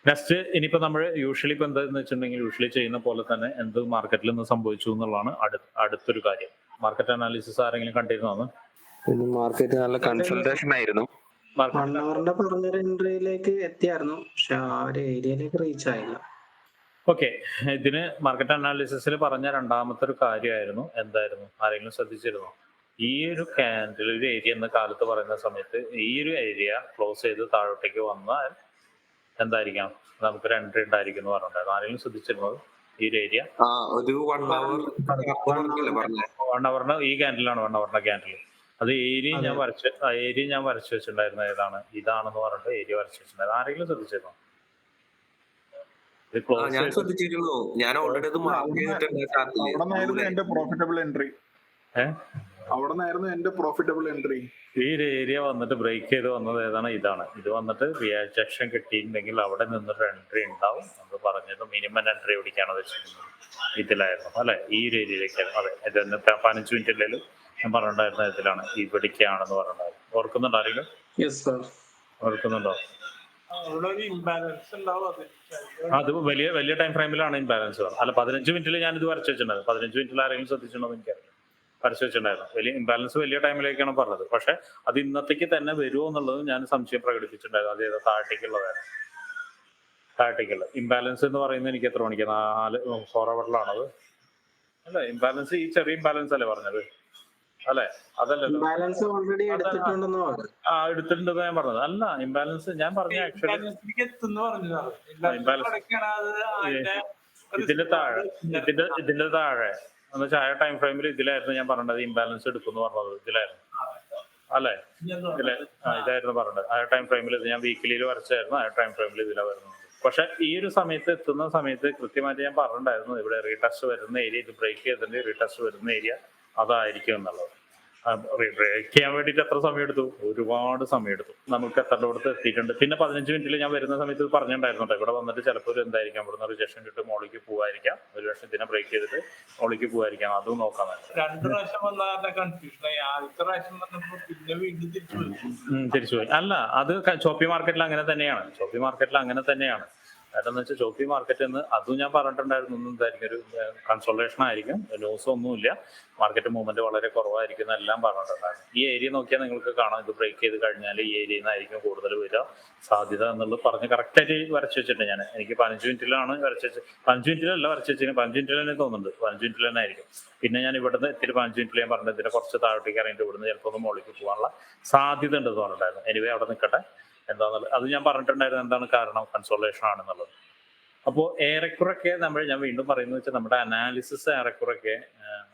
Next ഇനിയിപ്പോ നമ്മൾ usually ഇപ്പൊ എന്താന്ന് വെച്ചിട്ടുണ്ടെങ്കിൽ യൂഷ്വലി ചെയ്യുന്ന പോലെ തന്നെ എന്ത് മാർക്കറ്റിൽ നിന്ന് സംഭവിച്ചു എന്നുള്ളതാണ് അടുത്തൊരു കാര്യം. മാർക്കറ്റ് അനാലിസിസ് ആരെങ്കിലും കണ്ടിരുന്നോ? പിന്നെ മാർക്കറ്റ് നല്ല കൺസൾട്ടേഷൻ ആയിരുന്നു. അവരുടെ പറഞ്ഞൊരു എൻട്രിയിലേക്ക് എത്തിയായിരുന്നു, പക്ഷെ ആ ഒരു ഏരിയയിലേക്ക് റീച്ച് ആയില്ല. ഓക്കെ, ഇതിന് മാർക്കറ്റ് അനാലിസിസിൽ പറഞ്ഞ രണ്ടാമത്തെ ഒരു കാര്യമായിരുന്നു എന്തായിരുന്നു, ആരെങ്കിലും ശ്രദ്ധിച്ചിരുന്നോ? ഈ ഒരു ക്യാൻഡിൽ ഒരു ഏരിയ എന്ന കാലത്ത് പറയുന്ന സമയത്ത് ഈ ഒരു ഏരിയ ക്ലോസ് ചെയ്ത് താഴോട്ടേക്ക് വന്നാൽ എന്തായിരിക്കാം, നമുക്കൊരു എൻട്രി ഉണ്ടായിരിക്കും എന്ന് പറഞ്ഞിട്ടുണ്ടായിരുന്നു. ആരെങ്കിലും ശ്രദ്ധിച്ചിരുന്നത് ഈ ഒരു ഏരിയ? ഒരു 1 hour 1 hour ഈ ക്യാൻഡിലാണ് 1 hour ക്യാൻഡിൽ. അത് ഏരിയ ഞാൻ വരച്ചു വെച്ചിട്ടുണ്ടായിരുന്നു. ഏതാണ് ഇതാണെന്ന് പറഞ്ഞിട്ട് ഏരിയ വരച്ചു വെച്ചിട്ടുണ്ടായിരുന്നു. ആരെങ്കിലും ശ്രദ്ധിച്ചിരുന്നോ? ഞാൻ ശ്രദ്ധിച്ചിരുന്നു. ഞാൻ ഓൾറെഡി അത് മാർക്ക് ചെയ്തിട്ടുണ്ട്. എന്റെ പ്രോഫിറ്റബിൾ എൻട്രി ഈ ഒരു ഏരിയ വന്നിട്ട് ബ്രേക്ക് ചെയ്ത് വന്നത് ഏതാണ്, ഇതാണ്. ഇത് വന്നിട്ട് റിയാക്ഷൻ കിട്ടിയിട്ടുണ്ടെങ്കിൽ അവിടെ നിന്നൊരു എൻട്രി ഉണ്ടാവും. നമ്മൾ പറഞ്ഞത് മിനിമം എൻട്രി പിടിക്കാണ് വെച്ചിരുന്നത് ഇതിലായിരുന്നു അല്ലെ, ഈ ഒരു ഏരിയയിലേക്കാണ്. അതെ, ഇത് 15 മിനിറ്റിലും ഞാൻ പറഞ്ഞിട്ടുണ്ടായിരുന്ന ഇതിലാണ്, ഇവിടേക്കാണെന്ന് പറഞ്ഞിട്ടുണ്ടായിരുന്നു. ഓർക്കുന്നുണ്ടോ ആരെങ്കിലും? ഓർക്കുന്നുണ്ടോ? അത് വലിയ ടൈം ഫ്രെയിമിലാണ് ഇംബാലൻസ്. അല്ല, 15 മിനിറ്റിൽ ഞാൻ ഇത് വരച്ചു വെച്ചിട്ടുണ്ടായിരുന്നു. 15 മിനിറ്റിൽ ആരെങ്കിലും ശ്രദ്ധിച്ചിട്ടുണ്ടോ എനിക്കറിയില്ല. വരച്ചു വെച്ചിട്ടുണ്ടായിരുന്നു. വലിയ ഇംബാലൻസ് വലിയ ടൈമിലേക്കാണ് പറഞ്ഞത്. പക്ഷെ അത് ഇന്നത്തേക്ക് തന്നെ വരുമോ എന്നുള്ളത് ഞാൻ സംശയം പ്രകടിപ്പിച്ചിട്ടുണ്ടായിരുന്നു. അത് താഴത്തേക്കുള്ളതാണ്. താഴത്തേക്കുള്ള ഇംബാലൻസ് എന്ന് പറയുന്നത് എനിക്ക് എത്ര മണിക്ക് 4 hourലാണത് അല്ല? ഇംബാലൻസ് ഈ ചെറിയ ഇംബാലൻസ് അല്ലേ പറഞ്ഞത് അല്ലെ? അതല്ലല്ലോ, എടുത്തിട്ടുണ്ടെന്ന് ഞാൻ പറഞ്ഞത് അല്ല. ഇംബാലൻസ് ഞാൻ പറഞ്ഞ ആക്ച്വലി ഇതിന്റെ താഴെ എന്ന് വെച്ചാൽ ആ ടൈം ഫ്രെയിമിൽ ഇതിലായിരുന്നു ഞാൻ പറഞ്ഞത് ഇംബാലൻസ് എടുക്കുന്നു പറഞ്ഞത്. ഇതിലായിരുന്നു അല്ലെ? ഇതായിരുന്നു പറഞ്ഞത്. ആ ടൈം ഫ്രെയിമിൽ ഇത് ഞാൻ വീക്കിലിയിൽ വരച്ചായിരുന്നു. ആ ടൈം ഫ്രെയിമിൽ ഇതിലാ വരുന്നത്. പക്ഷെ ഈ ഒരു സമയത്ത് എത്തുന്ന സമയത്ത് കൃത്യമായിട്ട് ഞാൻ പറഞ്ഞിട്ടുണ്ടായിരുന്നു, ഇവിടെ റീടെസ്റ്റ് വരുന്ന ഏരിയ, ഇത് ബ്രേക്ക് ചെയ്തിട്ട് റീടെസ്റ്റ് വരുന്ന ഏരിയ അതായിരിക്കും എന്നുള്ളത്. ബ്രേക്ക് ചെയ്യാൻ വേണ്ടിയിട്ട് എത്ര സമയം എടുത്തു? ഒരുപാട് സമയം എടുത്തു. നമുക്ക് എത്രയോടത്ത് എത്തിയിട്ടുണ്ട്. പിന്നെ 15 മിനിറ്റിൽ ഞാൻ വരുന്ന സമയത്ത് ഇത് പറഞ്ഞിട്ടുണ്ടായിരുന്നു, ഇവിടെ വന്നിട്ട് ചിലപ്പോൾ ഒരു എന്തായിരിക്കാം, ഇവിടുന്ന് റിജക്ഷൻ കിട്ടും, മോളിക്ക് പോവായിരിക്കാം. ഒരു പക്ഷേ ഇതിനെ ബ്രേക്ക് ചെയ്തിട്ട് മോളിക്ക് പോവായിരിക്കാം. അതും നോക്കാൻ തിരിച്ചുപോയി. അല്ല, അത് ചോപ്പി മാർക്കറ്റിൽ അങ്ങനെ തന്നെയാണ്. കാരണം എന്ന് വെച്ചാൽ ചോപ്പി മാർക്കറ്റ് എന്ന് അതും ഞാൻ പറഞ്ഞിട്ടുണ്ടായിരുന്നു. ഒന്നും ഇതായിരിക്കും, ഒരു കൺസോൾട്ടേഷൻ ആയിരിക്കും, ന്യൂസ് ഒന്നുമില്ല, മാർക്കറ്റ് മൂവ്മെന്റ് വളരെ കുറവായിരിക്കും എല്ലാം പറഞ്ഞിട്ടുണ്ടായിരുന്നു. ഈ ഏരിയ നോക്കിയാൽ നിങ്ങൾക്ക് കാണാം, ഇത് ബ്രേക്ക് ചെയ്ത് കഴിഞ്ഞാൽ ഈ ഏരിയയിൽ നിന്നായിരിക്കും കൂടുതൽ വരിക സാധ്യത എന്നുള്ളത് പറഞ്ഞ് കറക്റ്റായിട്ട് വരച്ചു വെച്ചിട്ടുണ്ട് ഞാൻ. എനിക്ക് 15 മിനിറ്റിലാണ് വരച്ചു വെച്ചത്. 15 മിനിറ്റിലല്ല വരച്ചു വെച്ചത്, 15 മിനിറ്റിൽ തന്നെ തോന്നുന്നുണ്ട്. 15 മിനിറ്റിൽ തന്നെ ആയിരിക്കും. പിന്നെ ഞാൻ ഇവിടുന്ന് ഇത്തിരി 15 മിനിറ്റിൽ ഞാൻ പറഞ്ഞത് ഇതിനെ കുറച്ച് താഴോട്ടേക്ക് ഇറങ്ങിയിട്ട് ഇവിടുന്ന് ചിലപ്പോൾ ഒന്ന് മുകളിലേക്ക് പോകാനുള്ള സാധ്യത ഉണ്ടെന്ന് പറഞ്ഞിട്ടുണ്ടായിരുന്നു. എനിവേ അവിടെ നിൽക്കട്ടെ, എന്താണെന്നുള്ളത് അത് ഞാൻ പറഞ്ഞിട്ടുണ്ടായിരുന്നു. എന്താണ് കാരണം? കൺസോളേഷൻ ആണെന്നുള്ളത്. അപ്പോൾ ഏറെക്കുറൊക്കെ ഞാൻ വീണ്ടും പറയുന്നത് വെച്ചാൽ നമ്മുടെ അനാലിസിസ് ഏറെക്കുറൊക്കെ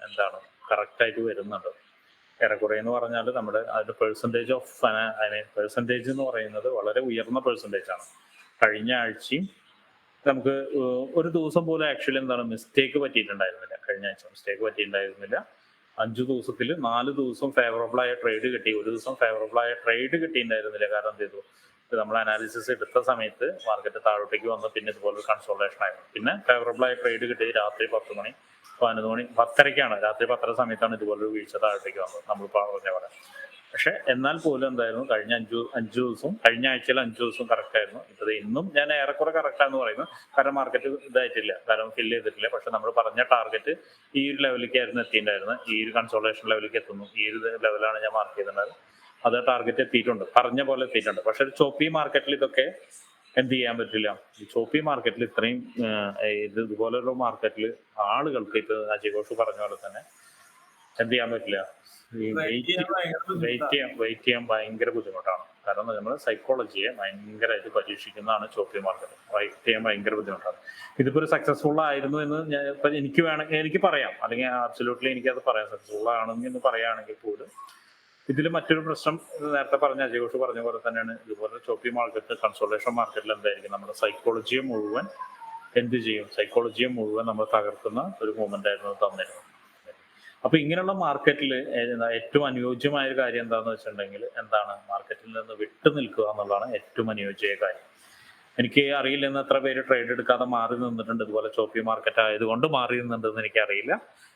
എന്താണ് കറക്റ്റായിട്ട് വരുന്നുണ്ട്. ഏറെക്കുറെ എന്ന് പറഞ്ഞാൽ നമ്മുടെ അതിന്റെ പെർസെൻറ്റേജ് പെർസെൻറ്റേജ് എന്ന് പറയുന്നത് വളരെ ഉയർന്ന പെർസെൻറ്റേജ് ആണ്. കഴിഞ്ഞ ആഴ്ചയും നമുക്ക് ഒരു ദിവസം പോലും ആക്ച്വലി എന്താണ് മിസ്റ്റേക്ക് പറ്റിയിട്ടുണ്ടായിരുന്നില്ല. കഴിഞ്ഞ ആഴ്ച മിസ്റ്റേക്ക് പറ്റിയിട്ടുണ്ടായിരുന്നില്ല. 5 ദിവസത്തിൽ 4 ദിവസം ഫേവറബിൾ ആയ ട്രേഡ് കിട്ടി, ഒരു ദിവസം ഫേവറബിൾ ആയ ട്രേഡ് കിട്ടിയിട്ടുണ്ടായിരുന്നില്ല. കാരണം എന്ത് ചെയ്തു, നമ്മൾ അനാലിസിസ് എടുത്ത സമയത്ത് മാർക്കറ്റ് താഴോട്ടേക്ക് വന്ന് പിന്നെ ഇതുപോലെ കൺസോൾട്ടേഷൻ ആയിരുന്നു. പിന്നെ ഫേവറബിൾ ആയ ട്രേഡ് കിട്ടി രാത്രി 10 മണി 11 മണി 10:30 രാത്രി 10 സമയത്താണ് ഇതുപോലൊരു വീഴ്ച താഴോട്ടേക്ക് വന്നത് നമ്മൾ പറഞ്ഞ പോലെ. പക്ഷെ എന്നാൽ പോലും എന്തായിരുന്നു, കഴിഞ്ഞ 5 ദിവസം, കഴിഞ്ഞ ആഴ്ചയിൽ 5 ദിവസം കറക്റ്റ് ആയിരുന്നു. ഇപ്പൊ ഇന്നും ഞാൻ ഏറെക്കുറെ കറക്റ്റാന്ന് പറയുന്നു. കാരണം മാർക്കറ്റ് ഇതായിട്ടില്ല, കാരണം ഫില്ല് ചെയ്തിട്ടില്ല. പക്ഷെ നമ്മൾ പറഞ്ഞ ടാർഗറ്റ് ഈ ഒരു ലെവലിലേക്കായിരുന്നു എത്തിയിട്ടുണ്ടായിരുന്നത്. ഈ ഒരു കൺസോൾട്ടേഷൻ ലെവലിലേക്ക് എത്തുന്നു. ഈ ഒരു ലെവലാണ് ഞാൻ മാർക്ക് ചെയ്തിട്ടുണ്ടായിരുന്നത്. അത് ടാർഗറ്റ് എത്തിയിട്ടുണ്ട്, പറഞ്ഞ പോലെ എത്തിയിട്ടുണ്ട്. പക്ഷെ ചോപ്പി മാർക്കറ്റിൽ ഇതൊക്കെ എന്ത് ചെയ്യാൻ പറ്റില്ല. ഈ ചോപ്പി മാർക്കറ്റിൽ ഇത്രയും ഇതുപോലുള്ള മാർക്കറ്റിൽ ആളുകൾക്ക് ഇപ്പൊ അജയ് ഘോഷ് പറഞ്ഞ പോലെ തന്നെ എന്ത് ചെയ്യാൻ പറ്റില്ല, വെയിറ്റ് ചെയ്യാൻ ഭയങ്കര ബുദ്ധിമുട്ടാണ്. കാരണം നമ്മൾ സൈക്കോളജിയെ ഭയങ്കരമായിട്ട് പരീക്ഷിക്കുന്നതാണ് ചോപ്പി മാർക്കറ്റ്. വെയിറ്റ് ചെയ്യാൻ ഭയങ്കര ബുദ്ധിമുട്ടാണ്. ഇതിപ്പോ ഒരു സക്സസ്ഫുൾ ആയിരുന്നു എന്ന് എനിക്ക് പറയാം, അല്ലെങ്കിൽ അബ്സല്യൂട്ട്ലി എനിക്കത് പറയാം. സക്സസ്ഫുൾ ആണെന്ന് പറയുകയാണെങ്കിൽ പോലും ഇതിൽ മറ്റൊരു പ്രശ്നം നേരത്തെ പറഞ്ഞ അജയ് ഘോഷ് പറഞ്ഞ പോലെ തന്നെയാണ്. ഇതുപോലെ ചോപ്പി മാർക്കറ്റ്, കൺസോൾട്ടേഷൻ മാർക്കറ്റിൽ എന്തായിരിക്കും, നമ്മുടെ സൈക്കോളജിയെ മുഴുവൻ എന്ത് ചെയ്യും, സൈക്കോളജിയെ മുഴുവൻ നമ്മൾ തകർക്കുന്ന ഒരു മൂവ്മെന്റ് ആയിരുന്നു തന്നിരുന്നത്. അപ്പൊ ഇങ്ങനെയുള്ള മാർക്കറ്റിൽ ഏറ്റവും അനുയോജ്യമായ ഒരു കാര്യം എന്താണെന്ന് വെച്ചിട്ടുണ്ടെങ്കിൽ എന്താണ്, മാർക്കറ്റിൽ നിന്ന് വിട്ടു നിൽക്കുക എന്നുള്ളതാണ് ഏറ്റവും അനുയോജ്യമായ കാര്യം. എനിക്ക് അറിയില്ലെന്ന് എത്ര പേര് ട്രേഡ് എടുക്കാതെ മാറി നിന്നിട്ടുണ്ട്. ഇതുപോലെ ചോപ്പി മാർക്കറ്റ് ആയതുകൊണ്ട് മാറി നിന്നിട്ടുണ്ടെന്ന് എനിക്കറിയില്ല.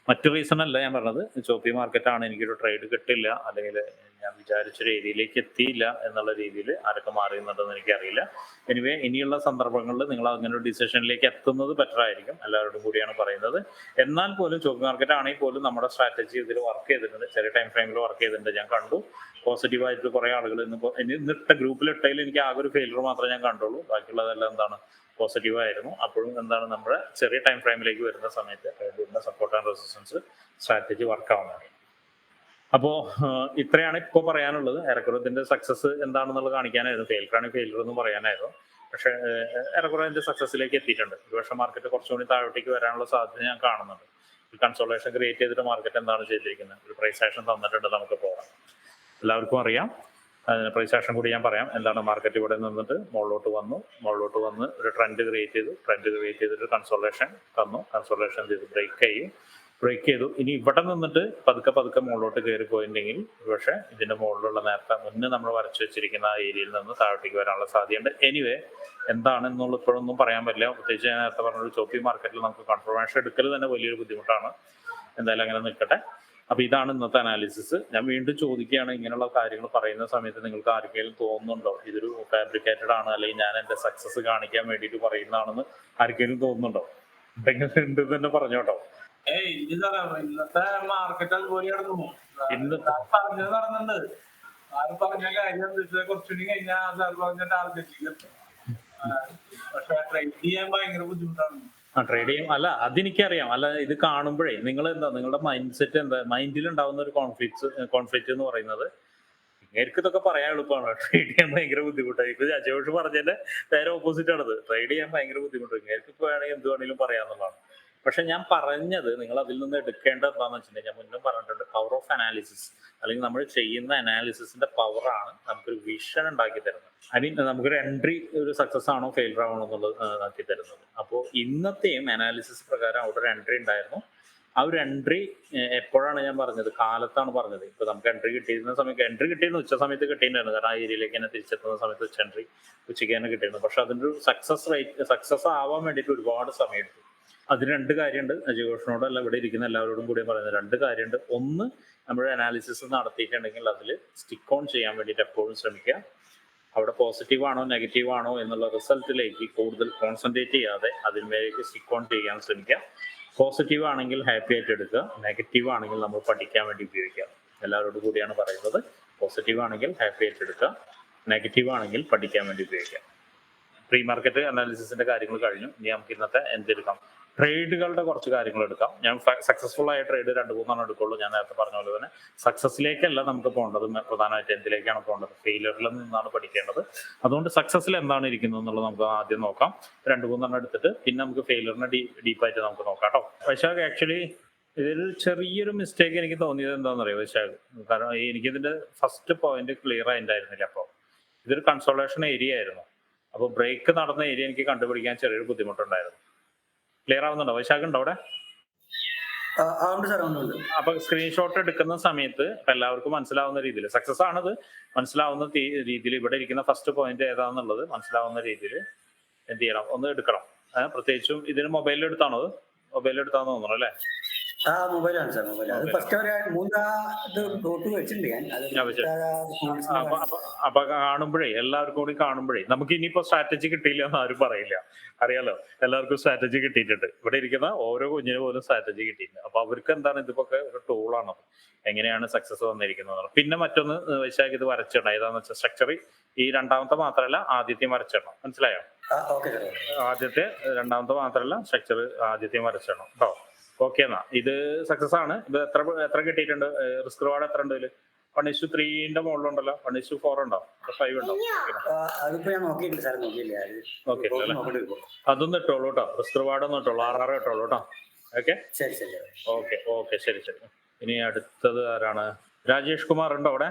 മറ്റു റീസൺ അല്ല ഞാൻ പറഞ്ഞത്. ചോപ്പി മാർക്കറ്റാണ്, എനിക്കൊരു ട്രേഡ് കിട്ടില്ല അല്ലെങ്കിൽ ഞാൻ വിചാരിച്ച രീതിയിലേക്ക് എത്തിയില്ല എന്നുള്ള രീതിയിൽ ആരൊക്കെ മാറി നിന്നിട്ടുണ്ടെന്ന് എനിക്കറിയില്ല. എനിവേ ഇനിയുള്ള സന്ദർഭങ്ങളിൽ നിങ്ങൾ അങ്ങനെ ഒരു ഡിസിഷനിലേക്ക് എത്തുന്നത് ബെറ്റർ ആയിരിക്കും. എല്ലാവരോടും കൂടിയാണ് പറയുന്നത്. എന്നാൽ പോലും ചോപ്പി മാർക്കറ്റ് ആണെങ്കിൽ പോലും നമ്മുടെ സ്ട്രാറ്റജി ഇതിൽ വർക്ക് ചെയ്തിട്ടുണ്ട്. ചെറിയ ടൈം ഫ്രെയിമിൽ വർക്ക് ചെയ്തിട്ടുണ്ട്. ഞാൻ കണ്ടു പോസിറ്റീവായിട്ട് കുറെ ആളുകൾ ഇന്നിട്ട ഗ്രൂപ്പിലിട്ടതിൽ എനിക്ക് ആകെ ഒരു ഫെയിലർ മാത്രമേ ഞാൻ കണ്ടുള്ളൂ. ബാക്കിയുള്ളതെല്ലാം എന്താണ് പോസിറ്റീവായിരുന്നു. അപ്പോഴും എന്താണ് നമ്മുടെ ചെറിയ ടൈം ഫ്രെയിമിലേക്ക് വരുന്ന സമയത്ത് ട്രേഡിന്റെ support and resistance strategy work ആവുന്നതാണ്. അപ്പോൾ ഇത്രയാണ് ഇപ്പോൾ പറയാനുള്ളത്. ഏറെക്കുറെ ഇതിന്റെ സക്സസ് എന്താണെന്നുള്ളത് കാണിക്കാനായിരുന്നു. ഫെയിലറാണ് ഫെയിലർ എന്ന് പറയാനായിരുന്നു. പക്ഷേ ഏറെക്കുറെ ഇതിന്റെ സക്സസിലേക്ക് എത്തിയിട്ടുണ്ട്. ഒരുപക്ഷെ മാർക്കറ്റ് കുറച്ചുകൂടി താഴോട്ടേക്ക് വരാനുള്ള സാധ്യത ഞാൻ കാണുന്നുണ്ട്. ഒരു കൺസോളേഷൻ ക്രിയേറ്റ് ചെയ്തിട്ട് മാർക്കറ്റ് എന്താണ് ചെയ്തിരിക്കുന്നത്, ഒരു പ്രൈസ് ആക്ഷൻ തന്നിട്ടുണ്ട്, നമുക്ക് പോകാം. എല്ലാവർക്കും അറിയാം. പ്രൈസ് ആക്ഷൻ കൂടി ഞാൻ പറയാം. എന്താണ് മാർക്കറ്റ് ഇവിടെ നിന്നിട്ട് മുകളിലോട്ട് വന്ന് ഒരു ട്രെൻഡ് ക്രിയേറ്റ് ചെയ്തിട്ട് കൺസോളേഷൻ തന്നു. കൺസോളേഷൻ ചെയ്ത് ബ്രേക്ക് ചെയ്തു. ഇനി ഇവിടെ നിന്നിട്ട് പതുക്കെ മുകളിലോട്ട് കയറി പോയിട്ടുണ്ടെങ്കിൽ പക്ഷേ ഇതിന്റെ മുകളിലുള്ള നേരത്തെ മുന്നേ നമ്മൾ വരച്ചു വെച്ചിരിക്കുന്ന ആ ഏരിയയിൽ നിന്ന് താഴോട്ടേക്ക് വരാനുള്ള സാധ്യതയുണ്ട്. എനിവേ എന്താണെന്നുള്ള ഇപ്പോഴൊന്നും പറയാൻ പറ്റില്ല. പ്രത്യേകിച്ച് ഞാൻ നേരത്തെ പറഞ്ഞൊരു ചോപ്പി മാർക്കറ്റിൽ നമുക്ക് കൺഫർമേഷൻ എടുക്കൽ തന്നെ വലിയൊരു ബുദ്ധിമുട്ടാണ്. എന്തായാലും അങ്ങനെ നിൽക്കട്ടെ. അപ്പൊ ഇതാണ് ഇന്നത്തെ അനാലിസിസ്. ഞാൻ വീണ്ടും ചോദിക്കുകയാണ്, ഇങ്ങനെയുള്ള കാര്യങ്ങൾ പറയുന്ന സമയത്ത് നിങ്ങൾക്ക് ആർക്കെങ്കിലും തോന്നുന്നുണ്ടോ ഇതൊരു ഫാബ്രിക്കേറ്റഡ് ആണ്, അല്ലെങ്കിൽ ഞാൻ എന്റെ സക്സസ് കാണിക്കാൻ വേണ്ടിയിട്ട് പറയുന്നതാണെന്ന് ആർക്കെങ്കിലും തോന്നുന്നുണ്ടോ? ഉണ്ട് തന്നെ പറഞ്ഞോട്ടോ. ഇന്നത്തെ മാർക്കറ്റ് അതുപോലെയാണ്. ഇന്നത്തെ പറഞ്ഞത് നടന്നുണ്ട്. ആര് പറഞ്ഞ കാര്യം കുറച്ചുകൂടി കഴിഞ്ഞാൽ സാർ പറഞ്ഞ ടാർഗറ്റിൽ പക്ഷെ ട്രേഡ് ചെയ്യാൻ ഭയങ്കര ബുദ്ധിമുട്ടാണ്. ട്രേഡ് ചെയ്യും അല്ല, അതെനിക്കറിയാം. അല്ല, ഇത് കാണുമ്പോഴേ നിങ്ങൾ എന്താ നിങ്ങളുടെ മൈൻഡ് സെറ്റ് എന്താ, മൈൻഡിൽ ഉണ്ടാവുന്ന ഒരു കോൺഫ്ലിക്റ്റ് എന്ന് പറയുന്നത്, ഇങ്ങേർക്ക് ഇതൊക്കെ പറയാൻ എളുപ്പമാണ്, ട്രേഡ് ചെയ്യാൻ ഭയങ്കര ബുദ്ധിമുട്ടായി. ഇപ്പൊ അജയോഷ് പറഞ്ഞതിന്റെ നേരെ ഓപ്പോസിറ്റ് ആണത്. ട്രേഡ് ചെയ്യാൻ ഭയങ്കര ബുദ്ധിമുട്ട്, ഇങ്ങേർക്ക് ഇപ്പൊ വേണമെങ്കിൽ എന്ത് വേണമെങ്കിലും പറയാന്നുള്ളതാണ്. പക്ഷെ ഞാൻ പറഞ്ഞത് നിങ്ങൾ അതിൽ നിന്ന് എടുക്കേണ്ടത് എന്താണെന്ന് വെച്ചിട്ടുണ്ടെങ്കിൽ, ഞാൻ മുന്നും പറഞ്ഞിട്ടുണ്ട്, പവർ ഓഫ് അനാലിസിസ്, അല്ലെങ്കിൽ നമ്മൾ ചെയ്യുന്ന അനാലിസിസിന്റെ പവറാണ് നമുക്കൊരു വിഷൻ ഉണ്ടാക്കി തരുന്നത്. ഐ മീൻ നമുക്കൊരു എൻട്രി ഒരു സക്സസ് ആണോ ഫെയിലർ ആണോ എന്നുള്ളത് ആക്കി തരുന്നത്. അപ്പോൾ ഇന്നത്തെയും അനാലിസിസ് പ്രകാരം അവിടെ ഒരു എൻട്രി ഉണ്ടായിരുന്നു. ആ ഒരു എൻട്രി എപ്പോഴാണ് ഞാൻ പറഞ്ഞത്, കാലത്താണ് പറഞ്ഞത്. ഇപ്പൊ നമുക്ക് എൻട്രി കിട്ടിയിരുന്ന സമയത്ത്, എൻട്രി കിട്ടിയിരുന്നു ഉച്ച സമയത്ത് കിട്ടിയിട്ടുണ്ടായിരുന്നു. കാരണം ആ ഏരിയയിലേക്ക് തന്നെ തിരിച്ചെത്തുന്ന സമയത്ത് എൻട്രി ഉച്ചയ്ക്ക് തന്നെ കിട്ടിയിരുന്നു. പക്ഷെ അതിൻ്റെ ഒരു സക്സസ് ആവാൻ വേണ്ടിയിട്ട് ഒരുപാട് സമയം എടുത്തു. അതിന് രണ്ട് കാര്യമുണ്ട്. അജയഘോഷിനോടല്ല ഇവിടെ ഇരിക്കുന്ന എല്ലാവരോടും കൂടി പറയുന്നത് രണ്ട് കാര്യമുണ്ട്. ഒന്ന്, നമ്മുടെ അനാലിസിസ് നടത്തിയിട്ടുണ്ടെങ്കിൽ അതിൽ സ്റ്റിക്ക് ഓൺ ചെയ്യാൻ വേണ്ടിയിട്ട് എപ്പോഴും ശ്രമിക്കുക. അവിടെ പോസിറ്റീവ് ആണോ നെഗറ്റീവ് ആണോ എന്നുള്ള റിസൾട്ടിലേക്ക് കൂടുതൽ കോൺസെൻട്രേറ്റ് ചെയ്യാതെ അതിന്മേലേക്ക് സ്റ്റിക്ക് ഓൺ ചെയ്യാൻ ശ്രമിക്കുക. പോസിറ്റീവ് ആണെങ്കിൽ ഹാപ്പി ആയിട്ട് എടുക്കുക, നെഗറ്റീവ് ആണെങ്കിൽ നമ്മൾ പഠിക്കാൻ വേണ്ടി ഉപയോഗിക്കുക. എല്ലാവരോടും കൂടിയാണ് പറയുന്നത്. പോസിറ്റീവ് ആണെങ്കിൽ ഹാപ്പി ആയിട്ട് എടുക്കുക, നെഗറ്റീവ് ആണെങ്കിൽ പഠിക്കാൻ വേണ്ടി ഉപയോഗിക്കുക. പ്രീ മാർക്കറ്റ് അനാലിസിസിന്റെ കാര്യങ്ങൾ കഴിഞ്ഞു. ഇനി നമുക്ക് ഇന്നത്തെ എന്തെടുക്കാം, ട്രേഡുകളുടെ കുറച്ച് കാര്യങ്ങൾ എടുക്കാം. ഞാൻ സക്സസ്ഫുൾ ആയ ട്രേഡ് 2-3 എടുക്കുള്ളൂ. ഞാൻ നേരത്തെ പറഞ്ഞ പോലെ തന്നെ സക്സസിലേക്കല്ല നമുക്ക് പോകേണ്ടത്, പ്രധാനമായിട്ട് എന്തിലേക്കാണ് പോകേണ്ടത്, ഫെയിലറിൽ നിന്നാണ് പഠിക്കേണ്ടത്. അതുകൊണ്ട് സക്സസിൽ എന്താണ് ഇരിക്കുന്നത് എന്നുള്ളത് നമുക്ക് ആദ്യം നോക്കാം. 2-3 എടുത്തിട്ട് പിന്നെ നമുക്ക് ഫെയിലറിനെ ഡീപ്പായിട്ട് നമുക്ക് നോക്കാം കേട്ടോ. വൈശാഖ്, ആക്ച്വലി ഇതിൽ ചെറിയൊരു മിസ്റ്റേക്ക് എനിക്ക് തോന്നിയത് എന്താണെന്ന് അറിയാം വൈശാഖ്. കാരണം എനിക്കിതിന്റെ ഫസ്റ്റ് പോയിന്റ് ക്ലിയർ ആയിട്ടുണ്ടായിരുന്നില്ല. അപ്പോൾ ഇതൊരു കൺസോളേഷൻ ഏരിയ ആയിരുന്നു. അപ്പോൾ ബ്രേക്ക് നടന്ന ഏരിയ എനിക്ക് കണ്ടുപിടിക്കാൻ ചെറിയൊരു ബുദ്ധിമുട്ടുണ്ടായിരുന്നു. ക്ലിയർ ആവുന്നുണ്ടോ വൈശാഖ്? ഉണ്ടോ അവിടെ? അപ്പൊ സ്ക്രീൻഷോട്ട് എടുക്കുന്ന സമയത്ത് എല്ലാവർക്കും മനസ്സിലാവുന്ന രീതിയിൽ, സക്സസ് ആണത് മനസ്സിലാവുന്ന രീതിയിൽ, ഇവിടെ ഇരിക്കുന്ന ഫസ്റ്റ് പോയിന്റ് ഏതാന്നുള്ളത് മനസ്സിലാവുന്ന രീതിയിൽ എന്ത് ചെയ്യണം, ഒന്ന് എടുക്കണം. പ്രത്യേകിച്ചും ഇതിന് മൊബൈലിൽ എടുത്താണോ? മൊബൈലിൽ എടുത്താന്ന് തോന്നുന്നു അല്ലേ? മൊബൈലാണ് സാർ, മൊബൈൽ. അത് ഫസ്റ്റ് അപ്പൊ കാണുമ്പോഴേ, എല്ലാവർക്കും കൂടി കാണുമ്പോഴേ, നമുക്ക് ഇനിയിപ്പോ സ്ട്രാറ്റജി കിട്ടിയില്ല എന്ന് ആരും പറയില്ല. അറിയാലോ, എല്ലാവർക്കും സ്ട്രാറ്റജി കിട്ടിയിട്ടുണ്ട്. ഇവിടെ ഇരിക്കുന്ന ഓരോ കുഞ്ഞിന് പോലും സ്ട്രാറ്റജി കിട്ടിയിട്ടുണ്ട്. അപ്പൊ അവർക്ക് എന്താണ്, ഇതിപ്പൊക്കെ ഒരു ടൂളാണ്, എങ്ങനെയാണ് സക്സസ് വന്നിരിക്കുന്നത്. പിന്നെ മറ്റൊന്ന് വൈശാഖ് ഇത് വരച്ചിടണം. ഏതാന്ന് വെച്ചാൽ സ്ട്രക്ചർ ഈ രണ്ടാമത്തെ മാത്രമല്ല ആദ്യത്തെയും വരച്ചിടണം. മനസ്സിലായോ? ആദ്യത്തെ രണ്ടാമത്തെ മാത്രമല്ല സ്ട്രക്ചർ ആദ്യത്തെയും വരച്ചിടണം കേട്ടോ. ഓക്കെ, എന്നാ ഇത് സക്സസ് ആണ്. ഇത് എത്ര കിട്ടിയിട്ടുണ്ട്? റിസ്ക് റിവാർഡ് എത്ര ഉണ്ട് ഇതില്? 1:3 മുകളിലുണ്ടല്ലോ. 1:4 ഉണ്ടോ? 5 ഉണ്ടോ? ഓക്കെ, അതൊന്നും ഇട്ടോളൂ കേട്ടോ. റിസ്ക് റിവാർഡ് ഒന്നും ഇട്ടോളൂ, 6 ഇട്ടോളൂ കേട്ടോ. ഓക്കെ ഓക്കെ ഓക്കെ, ശരി ശരി. ഇനി അടുത്തത് ആരാണ്? രാജേഷ് കുമാർ ഉണ്ടോ അവിടെ?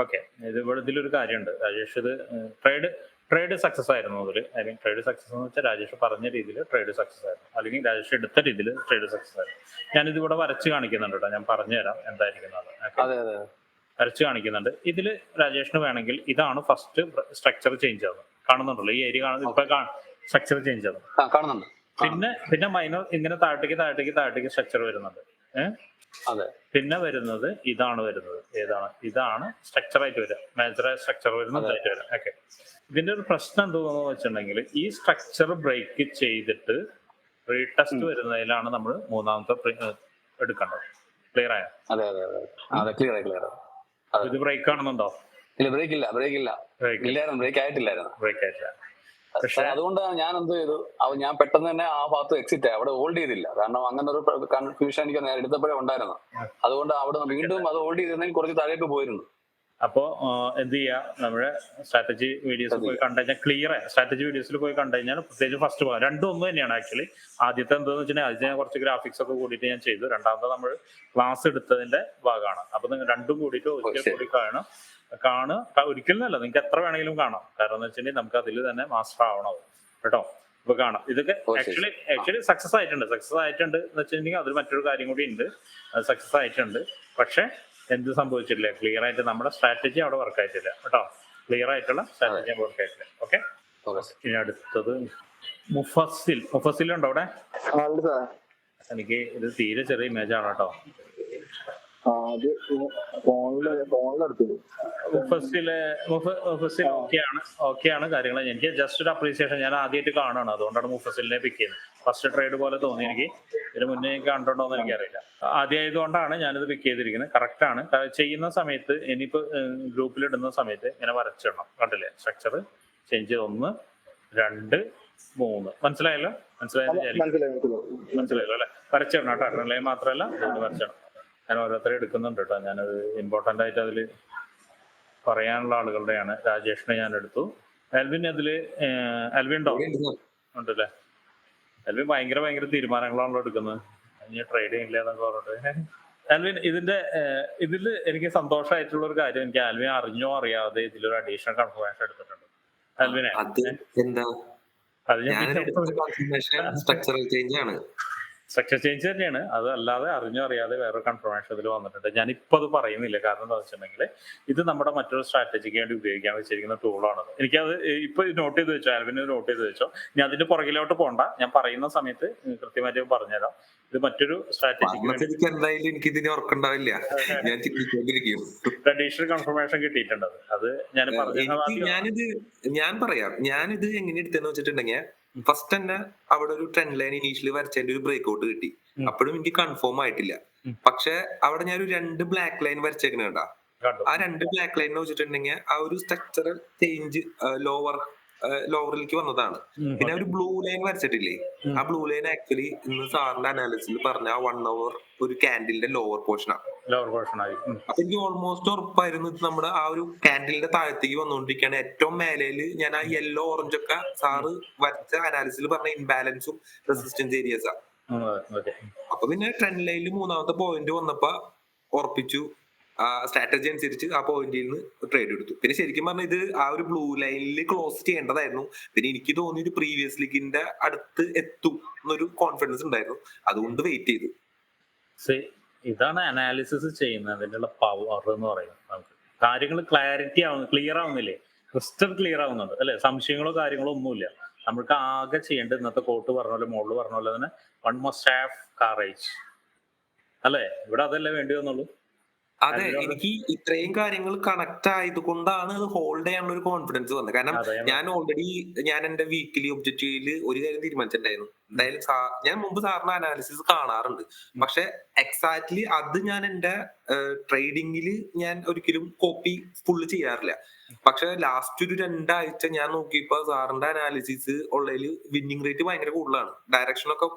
ഓക്കെ, ഇതിലൊരു കാര്യമുണ്ട് രാജേഷ്. ഇത് ട്രേഡ് സക്സസ് ആയിരുന്നു അതിൽ. ഐ മീൻ ട്രേഡ് സക്സസ് എന്ന് വെച്ചാൽ രാജേഷ് പറഞ്ഞ രീതിയിൽ ട്രേഡ് സക്സസ് ആയിരുന്നു, അല്ലെങ്കിൽ രാജേഷ് എടുത്ത രീതിയിൽ ട്രേഡ് സക്സസ് ആയിരുന്നു. ഞാനിത് ഇവിടെ വരച്ച് കാണിക്കുന്നുണ്ട് കേട്ടോ. ഞാൻ പറഞ്ഞുതരാം എന്തായിരിക്കുന്നത്. വരച്ച് കാണിക്കുന്നുണ്ട്. ഇതിൽ രാജേഷിന് വേണമെങ്കിൽ ഇതാണ് ഫസ്റ്റ് സ്ട്രക്ചർ ചേഞ്ച് ആവുന്നത്. കാണുന്നുണ്ടല്ലോ ഈ ഏരിയ കാണുന്നത് ഇപ്പൊ സ്ട്രക്ചർ ചേഞ്ച് ആണ്. കാണുന്നുണ്ട്. പിന്നെ മൈനർ ഇങ്ങനെ താഴത്തേക്ക് സ്ട്രക്ചർ വരുന്നുണ്ട്. അതെ. പിന്നെ വരുന്നത് ഇതാണ് വരുന്നത്. ഇതാണ് സ്ട്രക്ചർ ആയിട്ട് വരിക. മേജറായ സ്ട്രക്ചർ വരുന്നതായിട്ട് വരിക. ഓക്കെ. ഇതിന്റെ ഒരു പ്രശ്നം എന്താണെന്ന് വെച്ചിട്ടുണ്ടെങ്കിൽ ഈ സ്ട്രക്ചർ ബ്രേക്ക് ചെയ്തിട്ട് റീടെസ്റ്റ് വരുന്നതിലാണ് നമ്മൾ മൂന്നാമത്തെ എടുക്കേണ്ടത്. ക്ലിയർ ആയോ? അതെ ക്ലിയർ ഇത് ബ്രേക്ക് കാണുന്നുണ്ടോ? ഇല്ല, ബ്രേക്ക് ഇല്ലായിരുന്നു, ബ്രേക്ക് ആയിട്ടില്ലായിരുന്നു. പക്ഷെ അതുകൊണ്ടാണ് ഞാൻ എന്ത് ചെയ്തു, ഞാൻ പെട്ടെന്ന് തന്നെ ആ ഭാഗത്ത് എക്സിറ്റ് ആയി, അവിടെ ഹോൾഡ് ചെയ്തില്ല. കാരണം അങ്ങനെ ഒരു കൺഫ്യൂഷൻ എനിക്ക് എടുത്തപ്പോഴേ ഉണ്ടായിരുന്നു. അതുകൊണ്ട് അവിടെ വീണ്ടും അത് ഹോൾഡ് ചെയ്തിരുന്നെങ്കിൽ കുറച്ച് താഴേക്ക് പോയിരുന്നു. അപ്പോ എന്ത് ചെയ്യാ, നമ്മുടെ സ്ട്രാറ്റജി വീഡിയോസിൽ പോയി കണ്ടുകഴിഞ്ഞാൽ ക്ലിയർ സ്ട്രാറ്റജി വീഡിയോസിൽ പോയി കണ്ടുകഴിഞ്ഞാൽ പ്രത്യേകിച്ച് ഫസ്റ്റ് ഭാഗം രണ്ടും ഒന്ന് തന്നെയാണ്. ആക്ച്വലി ആദ്യത്തെ എന്താണെന്ന് വെച്ചിട്ടുണ്ടെങ്കിൽ അതിന് കുറച്ച് ഗ്രാഫിക്സ് ഒക്കെ കൂടിയിട്ട് ഞാൻ ചെയ്തു. രണ്ടാമത്തെ നമ്മൾ ക്ലാസ് എടുത്തതിന്റെ ഭാഗമാണ്. അപ്പൊ നിങ്ങൾ രണ്ടും കൂടിയിട്ട് ഒരിക്കൽ കൂടി കാണുക. ഒരിക്കലും അല്ല, നിങ്ങൾക്ക് എത്ര വേണമെങ്കിലും കാണാം. കാരണം എന്ന് വെച്ചിട്ടുണ്ടെങ്കിൽ നമുക്ക് അതിൽ തന്നെ മാസ്റ്റർ ആവണം കേട്ടോ. ഇപ്പൊ കാണാം ഇതൊക്കെ ആക്ച്വലി സക്സസ് ആയിട്ടുണ്ട് എന്ന് വെച്ചിട്ടുണ്ടെങ്കിൽ അതിൽ മറ്റൊരു കാര്യം കൂടി ഉണ്ട്. സക്സസ് ആയിട്ടുണ്ട്. പക്ഷെ എന്ത് സംഭവിച്ചിട്ടില്ല, ക്ലിയർ ആയിട്ട് നമ്മുടെ സ്ട്രാറ്റജി അവിടെ വർക്ക് ആയിട്ടില്ല കേട്ടോ. ക്ലിയർ ആയിട്ടുള്ള സ്ട്രാറ്റജി വർക്ക് ആയിട്ടില്ല. ഓക്കെ. ഇനി അടുത്തത് മുഫസിൽ ഉണ്ടോ അവിടെ? എനിക്ക് ഇത് തീരെ ചെറിയ ഇമേജ് ആണ് കേട്ടോ. മുഫസിൽ ഓക്കെയാണ് കാര്യങ്ങൾ. എനിക്ക് ജസ്റ്റ് ഒരു അപ്രീസിയേഷൻ, ഞാൻ ആദ്യമായിട്ട് കാണുകയാണ്, അതുകൊണ്ടാണ് മുഫസിലിനെ പിക്ക് ചെയ്യുന്നത്. ഫസ്റ്റ് ട്രേഡ് പോലെ തോന്നി എനിക്ക്. ഇതിന് മുന്നേ കണ്ടിട്ടുണ്ടോന്ന് എനിക്കറിയില്ല. ആദ്യമായതുകൊണ്ടാണ് ഞാനിത് പിക്ക് ചെയ്തിരിക്കുന്നത്. കറക്റ്റ് ആണ്. ചെയ്യുന്ന സമയത്ത് ഇനിയിപ്പോ ഗ്രൂപ്പിൽ ഇടുന്ന സമയത്ത് ഇങ്ങനെ വരച്ചിടണം. കണ്ടില്ലേ സ്ട്രക്ചർ ചേഞ്ച് 1 2 3 മനസ്സിലായല്ലോ അല്ലെ? വരച്ചിടണം കേട്ടോ. ട്രെൻഡ് മാത്രമല്ല വരച്ചിടണം. ഞാൻ ഓരോരുത്തരെ എടുക്കുന്നുണ്ട് കേട്ടോ. ഞാനത് ഇമ്പോർട്ടൻ്റ് ആയിട്ട് അതിൽ പറയാനുള്ള ആളുകളുടെയാണ്. രാജേഷിനെ ഞാൻ എടുത്തു. ആൽവിൻ ആൽവിൻ ഉണ്ടല്ലേ? ആൽവിൻ ഭയങ്കര തീരുമാനങ്ങളാണല്ലോ എടുക്കുന്നത്. ഇനി ട്രേഡ് ചെയ്യില്ല എന്നൊക്കെ പറഞ്ഞിട്ട്. ആൽവിൻ ഇതിൽ എനിക്ക് സന്തോഷമായിട്ടുള്ള ഒരു കാര്യം, എനിക്ക് ആൽവിൻ അറിഞ്ഞോ അറിയാതെ ഇതിലൊരു അഡീഷണൽ കൺഫർമേഷൻ എടുത്തിട്ടുണ്ട്. ആൽവിനെ അത് ഞാൻ സ്ട്രക്ചർ ചേഞ്ച് തന്നെയാണ്. അത് അല്ലാതെ അറിഞ്ഞോ അറിയാതെ വേറെ കൺഫർമേഷൻ ഇതിൽ വന്നിട്ടുണ്ട്. ഞാനിപ്പോൾ അത് പറയുന്നില്ല. കാരണം എന്താ വെച്ചിട്ടുണ്ടെങ്കിൽ ഇത് നമ്മുടെ മറ്റൊരു സ്ട്രാറ്റജിക്ക് വേണ്ടി ഉപയോഗിക്കാൻ വെച്ചിരിക്കുന്ന ടൂളാണത്. എനിക്കത് ഇപ്പൊ നോട്ട് ചെയ്ത് വെച്ചോ, ആൽവിന് നോട്ട് ചെയ്ത് വെച്ചോ. ഞാൻ അതിന്റെ പുറകിലോട്ട് പോകണ്ട, ഞാൻ പറയുന്ന സമയത്ത് കൃത്യമായിട്ട് പറഞ്ഞുതരാം. ഇത് മറ്റൊരു സ്ട്രാറ്റജിക്ക് എന്തായാലും എനിക്ക് ഇതിനെ ഓർക്കണ്ടാവില്ല. അഡീഷണൽ കൺഫർമേഷൻ കിട്ടിയിട്ടുണ്ട്. അത് ഞാൻ പറയാം. ഞാനിത് എങ്ങനെ എടുത്തെന്ന് വെച്ചിട്ടുണ്ടെങ്കിൽ ഫസ്റ്റ് തന്നെ അവിടെ ഒരു ട്രെൻഡ് ലൈൻ ഇനീഷ്യലി വരച്ചതിന്റെ ഒരു ബ്രേക്ക് ഔട്ട് കിട്ടി. അപ്പോഴും എനിക്ക് കൺഫേം ആയിട്ടില്ല. പക്ഷെ അവിടെ ഞാൻ ഒരു 2 ബ്ലാക്ക് ലൈൻ വരച്ചേക്കണ കണ്ടാ. ആ 2 ബ്ലാക്ക് ലൈൻ എന്ന് വെച്ചിട്ടുണ്ടെങ്കിൽ ആ ഒരു സ്ട്രക്ചറൽ ചേഞ്ച് ലോവറിലേക്ക് വന്നതാണ്. പിന്നെ ഒരു ബ്ലൂ ലൈൻ വരച്ചിട്ടില്ലേ, ആ ബ്ലൂ ലൈൻ ആക്ച്വലി ഇന്ന് സാറിന്റെ അനാലിസിൽ പറഞ്ഞ 1 hour ഒരു ക്യാൻഡിലിന്റെ ലോവർ പോർഷനാണ്. അപ്പൊ എനിക്ക് ഓൾമോസ്റ്റ് ഉറപ്പായിരുന്നു നമ്മുടെ ആ ഒരു ക്യാൻഡിലിന്റെ താഴത്തേക്ക് വന്നുകൊണ്ടിരിക്കുകയാണ്. ഏറ്റവും മേലയില് ഞാൻ ആ യെല്ലോ ഓറഞ്ച് ഒക്കെ സാറ് വരച്ച അനാലിസിൽ പറഞ്ഞ ഇൻബാലൻസും റെസിസ്റ്റൻസ് ഏരിയസാ. അപ്പൊ പിന്നെ ട്രെൻഡ് ലൈനിൽ 3ാമത്തെ പോയിന്റ് വന്നപ്പോ ഉറപ്പിച്ചു. സ്ട്രാറ്റജി അനുസരിച്ച് ആ പോയിന്റിൽ നിന്ന് ട്രേഡ് എടുത്തു. പിന്നെ ശരിക്കും പറഞ്ഞാൽ ഇത് ആ ഒരു ബ്ലൂ ലൈനിൽ ക്ലോസ് ചെയ്യേണ്ടതായിരുന്നു. പിന്നെ എനിക്ക് തോന്നി ഒരു പ്രീവിയസ് ലീഗിന്റെ അടുത്ത് എത്തും എന്നൊരു കോൺഫിഡൻസ് ഉണ്ടായിരുന്നു. അതുകൊണ്ട് വെയിറ്റ് ചെയ്തു. ഇതാണ് അനാലിസിസ് ചെയ്യുന്നതിനുള്ള പവർ എന്ന് പറയുന്നത്. നമുക്ക് കാര്യങ്ങൾ ക്ലിയർ ആവുന്നില്ലേ? ക്രിസ്റ്റൽ ക്ലിയർ ആവുന്നുണ്ട് അല്ലെ? സംശയങ്ങളോ കാര്യങ്ങളോ ഒന്നുമില്ല. നമുക്ക് ആകെ ചെയ്യേണ്ടത് ഇന്നത്തെ കോട്ട് പറഞ്ഞ പോലെ, മോളിൽ പറഞ്ഞ പോലെ തന്നെ വൺ മസ്റ്റ് ഹാവ് കറേജ് അല്ലെ? ഇവിടെ അതല്ലേ വേണ്ടി വന്നുള്ളൂ. അതെ, എനിക്ക് ഇത്രയും കാര്യങ്ങൾ കണക്ട് ആയത് കൊണ്ടാണ് അത് ഹോൾഡ് ചെയ്യാനുള്ള ഒരു കോൺഫിഡൻസ് വന്നത്. കാരണം ഞാൻ എന്റെ വീക്കിലി ഒബ്ജക്റ്റീവില് ഒരു കാര്യം തീരുമാനിച്ചിട്ടുണ്ടായിരുന്നു. എന്തായാലും ഞാൻ മുമ്പ് സാറിന് അനാലിസിസ് കാണാറുണ്ട്, പക്ഷെ എക്സാക്ട്ലി അത് ഞാൻ എന്റെ ട്രേഡിങ്ങില് ഞാൻ ഒരിക്കലും കോപ്പി ഫുള്ള് ചെയ്യാറില്ല. പക്ഷെ ലാസ്റ്റ് ഒരു 2 ആഴ്ച ഞാൻ നോക്കിയപ്പോ സാറിന്റെ അനാലിസിസ് ഉള്ളതിൽ വിന്നിങ് റേറ്റ് ഭയങ്കര കൂടുതലാണ്. ഡയറക്ഷനൊക്കെ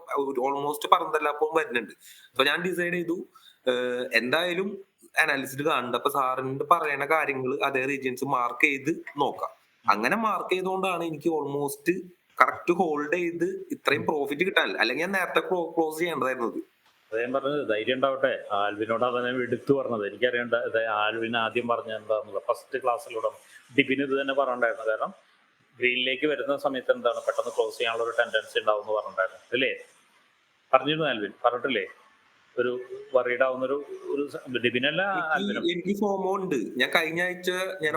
ഓൾമോസ്റ്റ് പറന്തല്ലാപ്പം വരുന്നുണ്ട്. സോ ഞാൻ ഡിസൈഡ് ചെയ്തു എന്തായാലും അനാലിസിസ് കാണുന്നുണ്ട്. അപ്പൊ സാറിന്റെ പറയുന്ന കാര്യങ്ങൾ അതേ റീജിയൻസ് മാർക്ക് ചെയ്ത് നോക്കാം. അങ്ങനെ മാർക്ക് ചെയ്തുകൊണ്ടാണ് എനിക്ക് ഓൾമോസ്റ്റ് കറക്റ്റ് ഹോൾഡ് ചെയ്ത് ഇത്രയും പ്രോഫിറ്റ് കിട്ടാനില്ല. അല്ലെങ്കിൽ ഞാൻ നേരത്തെ ക്ലോസ് ചെയ്യേണ്ടതായിരുന്നത്. അതേ പറഞ്ഞത് ധൈര്യം ഉണ്ടാവട്ടെ. ആൽവിനോട് അതന്നെ എടുത്തു പറഞ്ഞത്. എനിക്കറിയണ്ട ആൽവിൻ ആദ്യം പറഞ്ഞ എന്താണെന്നുള്ളത്. ഫസ്റ്റ് ക്ലാസ്സിലൂടെ ഡിബിന് ഇത് തന്നെ പറഞ്ഞിട്ടുണ്ടായിരുന്നു. കാരണം ഗ്രീനിലേക്ക് വരുന്ന സമയത്ത് എന്താണ് പെട്ടെന്ന് ക്ലോസ് ചെയ്യാനുള്ള ഒരു ടെൻഡൻസി ഉണ്ടാവും എന്ന് പറഞ്ഞിട്ടുണ്ടായിരുന്നു അല്ലേ? പറഞ്ഞിരുന്നു ആൽവിൻ, പറഞ്ഞിട്ടില്ലേ? ഒരു വറീഡ് ആവുന്ന ഒരു ഡിബിനല്ല ആൽബിനും. എനിക്ക് ഫോമോ ഉണ്ട്. ഞാൻ കഴിഞ്ഞ ആഴ്ച ഞാൻ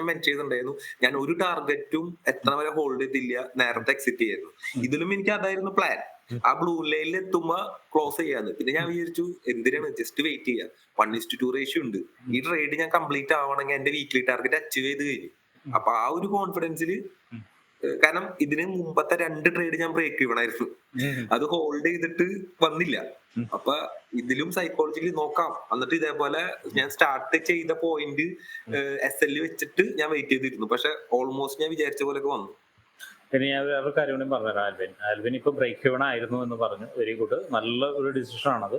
മെൻഷൻ ചെയ്തിട്ടുണ്ടായിരുന്നു, ഞാൻ ഒരു ടാർഗറ്റും എത്ര വരെ ഹോൾഡ് ചെയ്തില്ല, നേരത്തെ എക്സിറ്റ് ചെയ്യായിരുന്നു. ഇതിലും എനിക്ക് അതായിരുന്നു പ്ലാൻ. ആ ബ്ലൂ ലൈനിൽ എത്തുമ്പോ ക്ലോസ് ചെയ്യാന്ന്. പിന്നെ ഞാൻ വിചാരിച്ചു എന്തിനാണ്, ജസ്റ്റ് വെയിറ്റ് ചെയ്യാം. 1:2 റേഷ്യോ ഉണ്ട്. ഈ ട്രേഡ് ഞാൻ കംപ്ലീറ്റ് ആവണമെങ്കിൽ എന്റെ വീക്ക്ലി ടാർഗറ്റ് അച്ചീവ് ചെയ്ത് കഴിഞ്ഞു. അപ്പൊ ആ ഒരു കോൺഫിഡൻസിൽ, കാരണം ഇതിന് മുമ്പത്തെ 2 ട്രേഡ് ഞാൻ ബ്രേക്ക് ചെയ്യണമായിരുന്നു, അത് ഹോൾഡ് ചെയ്തിട്ട് വന്നില്ല. അപ്പൊ ഇതിലും സൈക്കോളജിക്കലി നോക്കാം. എന്നിട്ട് ഇതേപോലെ ഞാൻ സ്റ്റാർട്ട് ചെയ്ത പോയിന്റ് SL വെച്ചിട്ട് ഞാൻ വെയിറ്റ് ചെയ്തിരുന്നു. പക്ഷെ ഓൾമോസ്റ്റ് ഞാൻ വിചാരിച്ച പോലെയൊക്കെ വന്നു. പിന്നെ ഞാൻ വേറൊരു കാര്യം കൂടി പറഞ്ഞുതരാം. ആൽവിൻ ഇപ്പൊ ബ്രേക്ക് ഇവൺ ആയിരുന്നു എന്ന് പറഞ്ഞു. വെരി ഗുഡ്, നല്ല ഒരു ഡിസിഷൻ ആണത്.